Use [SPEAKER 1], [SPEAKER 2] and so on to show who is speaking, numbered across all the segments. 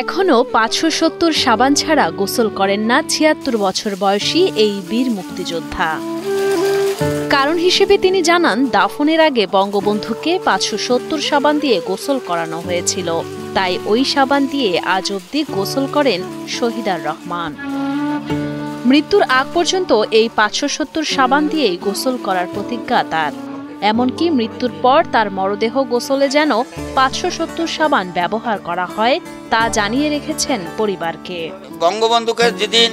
[SPEAKER 1] এখনো ৫৭০ সাবান ছাড়া গোসল করেন না ৭৬ বছর বয়সী এই বীর মুক্তিযোদ্ধা। কারণ হিসেবে তিনি জানান, দাফনের আগে বঙ্গবন্ধুকে ৫৭০ সাবান দিয়ে গোসল করানো হয়েছিল, তাই ওই সাবান দিয়ে আজ অবধি গোসল করেন শহীদার রহমান। মৃত্যুর আগ পর্যন্ত এই ৫৭০ সাবান দিয়েই গোসল করার প্রতিজ্ঞা তার। এমনকি মৃত্যুর পর তার মরদেহ গোসলে যেন ৫৭০ সাবান ব্যবহার করা হয় তা জানিয়ে রেখেছেন পরিবারকে।
[SPEAKER 2] বঙ্গবন্ধুকে যেদিন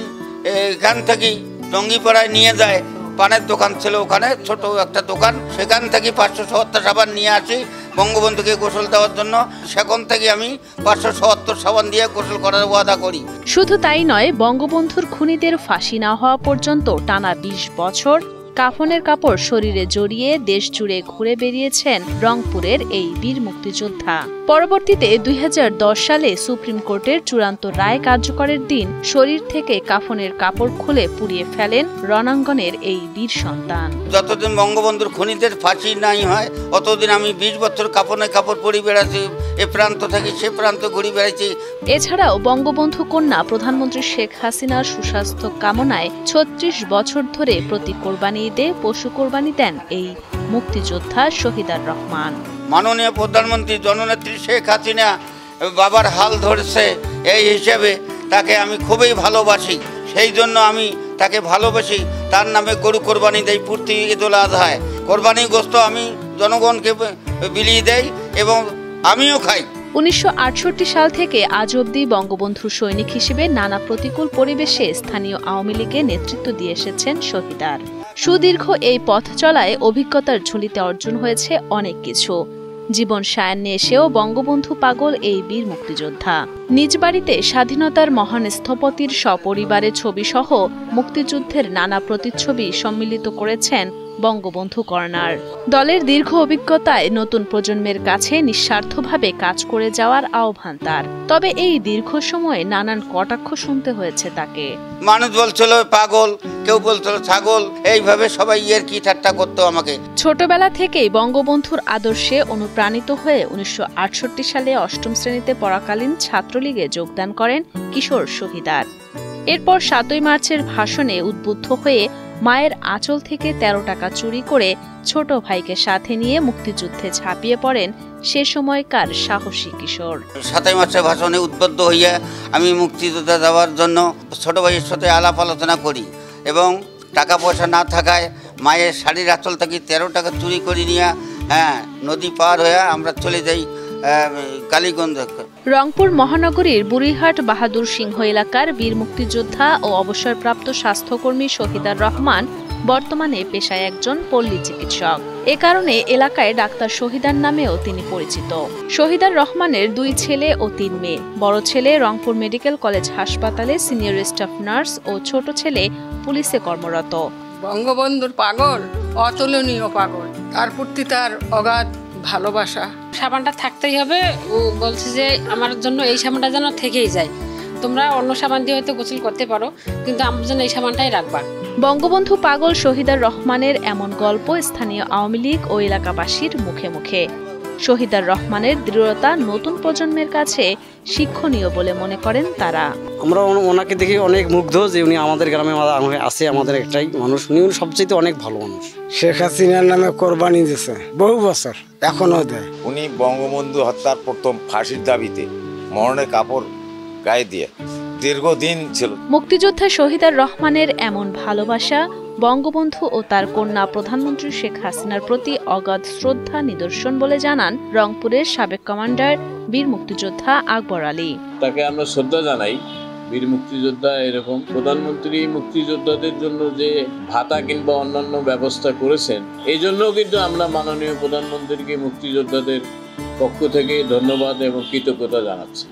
[SPEAKER 2] এখান থেকে টঙ্গিপাড়ায় নিয়ে যায়, পানের দোকান ছিল ওখানে, ছোট একটা দোকান, সেখান থেকে ৫৭০ সাবান নিয়ে আসি বঙ্গবন্ধুকে গোসল দেওয়ার জন্য। সেখান থেকে আমি ৫৭০ সাবান দিয়ে গোসল করার ওয়াদা করি।
[SPEAKER 1] শুধু তাই নয়, বঙ্গবন্ধুর খুনিদের ফাঁসি না হওয়া পর্যন্ত টানা ২০ বছর কাফনের কাপড় শরীরে জড়িয়ে দেশ জুড়ে ঘুরে বেরিয়েছেন রংপুরের এই বীর মুক্তিযোদ্ধা। পরবর্তীতে ২০১০ সালে সুপ্রিম কোর্টের চূড়ান্ত রায় কার্যকরের দিন শরীর থেকে কাফনের কাপড় খুলে পুড়িয়ে ফেলেন রণাঙ্গনের এই বীর সন্তান।
[SPEAKER 2] যতদিন বঙ্গবন্ধুর খুনিদের ফাঁসি নাই হয় অতদিন আমি ২০ বছর কাফনের কাপড় পরে বেড়াচ্ছি, এ প্রান্ত থেকে সে প্রান্ত ঘুরে বেড়াচ্ছি।
[SPEAKER 1] এছাড়াও বঙ্গবন্ধু কন্যা প্রধানমন্ত্রী শেখ হাসিনার সুস্বাস্থ্য কামনায় ৩৬ বছর ধরে প্রতি কোরবানি ঈদে পশু কোরবানি দেন এই মুক্তিযোদ্ধা শহীদার রহমান।
[SPEAKER 2] মাননীয় প্রধানমন্ত্রী জননেত্রী শেখ হাসিনা বাবার হাল ধরেছে, এই হিসেবে তাকে আমি খুবই ভালোবাসি। সেই জন্য আমি তাকে ভালোবাসি, তার নামে গরু কোরবানি দেই প্রতি ঈদুল আজহায়। কোরবানি গোশত আমি জনগণকে বিলিয়ে দেই এবং আমিও খাই।
[SPEAKER 1] ১৯৬৮ সাল থেকে আজ অবধি বঙ্গবন্ধুর সৈনিক হিসেবে নানা প্রতিকূল পরিবেশে স্থানীয় আওয়ামী লীগে নেতৃত্ব দিয়ে এসেছেন শহীদার। সুদীর্ঘ এই পথ চলায় অভিজ্ঞতার ঝুলিতে অর্জন হয়েছে অনেক কিছু। জীবন সায়ান্নে এসেও বঙ্গবন্ধু পাগল এই বীর মুক্তিযোদ্ধা। নিজ বাড়িতে স্বাধীনতার মহান স্থপতির সপরিবারে ছবি সহ মুক্তিযুদ্ধের নানা প্রতিচ্ছবি সম্মিলিত করেছেন বঙ্গবন্ধু কর্নার। দলের দীর্ঘ অভিজ্ঞতায় নতুন প্রজন্মের কাছে নিঃস্বার্থভাবে কাজ করে যাওয়ার আহ্বান তার। তবে এই দীর্ঘ সময়ে নানান কটাক্ষ শুনতে হয়েছে তাকে।
[SPEAKER 2] মানুষ বলছিল পাগল, কেউ বলছিল ছাগল, এইভাবে সবাই কি ঠাট্টা করতো আমাকে।
[SPEAKER 1] ছোটবেলা থেকেই বঙ্গবন্ধুর আদর্শে অনুপ্রাণিত হয়ে ১৯৬৮ সালে ৮ম শ্রেণীতে পড়াকালীন ছাত্রলীগে যোগদান করেন কিশোর শহীদার। এরপর ৭ই মার্চের ভাষণে উদ্বুদ্ধ হয়ে মায়ের আঁচল থেকে ১৩ টাকা চুরি করে ছোট ভাইকে সাথে নিয়ে মুক্তিযুদ্ধে ঝাঁপিয়ে পড়েন সে সময়কার সাহসী কিশোর।
[SPEAKER 2] ৭ই মার্চের ভাষণে উদ্বুদ্ধ হইয়া আমি মুক্তিযুদ্ধে যাওয়ার জন্য ছোট ভাইয়ের সাথে আলাপ আলোচনা করি এবং টাকা পয়সা না থাকায় মায়ের শাড়ির আঁচল থেকে ১৩ টাকা চুরি করে নিয়ে নদী পার হয়ে আমরা চলে যাই কালীগঞ্জ।
[SPEAKER 1] রংপুর মহানগরীর বুড়িহাট বাহাদুর সিংহ এলাকার বীর মুক্তিযোদ্ধা ও অবসরপ্রাপ্ত স্বাস্থ্যকর্মী শহীদার রহমান বর্তমানে পেশায় একজন পল্লী চিকিৎসক। এ কারণে এলাকায় ডাক্তার শহীদার নামেও তিনি পরিচিত। শহীদার রহমানের ২ ছেলে ও ৩ মেয়ে। বড় ছেলে রংপুর মেডিকেল কলেজ হাসপাতালে সিনিয়র স্টাফ নার্স ও ছোট ছেলে পুলিশে কর্মরত।
[SPEAKER 3] বঙ্গবন্ধুর পাগল, অতুলনীয় পাগল, তার প্রতি তার অগাধ ভালোবাসা।
[SPEAKER 4] সাবানটা থাকতেই হবে। ও বলছে যে আমার জন্য এই সাবানটা যেন থেকেই যায়, তোমরা অন্য সাবান দিয়ে হয়তো গোসল করতে পারো, কিন্তু আমার জন্য এই সাবানটাই রাখবা।
[SPEAKER 1] বঙ্গবন্ধু পাগল শহীদার রহমানের এমন গল্প স্থানীয় আওয়ামী লীগ ও এলাকাবাসীর মুখে মুখে। শহীদার রহমানের দৃঢ়তা নতুন প্রজন্মের কাছে শিক্ষণীয় বলে মনে করেন তারা।
[SPEAKER 5] আমরা ওনাকে দেখে অনেক মুগ্ধ যে উনি আমাদের গ্রামে আছে, আমাদের একটাই মানুষ, উনি সবচেয়ে অনেক ভালো মানুষ।
[SPEAKER 6] শেখ হাসিনার নামে কোরবানি দিয়েছে বহু বছর, এখনো দেয়।
[SPEAKER 7] উনি বঙ্গবন্ধু হত্যার প্রথম ফাঁসির দাবিতে মরণের কাপড় গায়ে দিয়ে দীর্ঘদিন ছিল।
[SPEAKER 1] মুক্তিযোদ্ধা শহীদার রহমানের এমন ভালোবাসা বঙ্গবন্ধু ও তার কন্যা প্রধানমন্ত্রী শেখ হাসিনার প্রতি অগাধ শ্রদ্ধা নিদর্শন বলে জানান রংপুরের সাবেক কমান্ডার বীর মুক্তিযোদ্ধা আকবর আলী।
[SPEAKER 8] তাকে আমরা শ্রদ্ধা জানাই। বীর মুক্তিযোদ্ধা এরকম প্রধানমন্ত্রী মুক্তিযোদ্ধাদের জন্য যে ভাতা কিংবা অন্যান্য ব্যবস্থা করেছেন, এই জন্যও কিন্তু আমরা মাননীয় প্রধানমন্ত্রীকে মুক্তিযোদ্ধাদের পক্ষ থেকে ধন্যবাদ এবং কৃতজ্ঞতা জানাচ্ছি।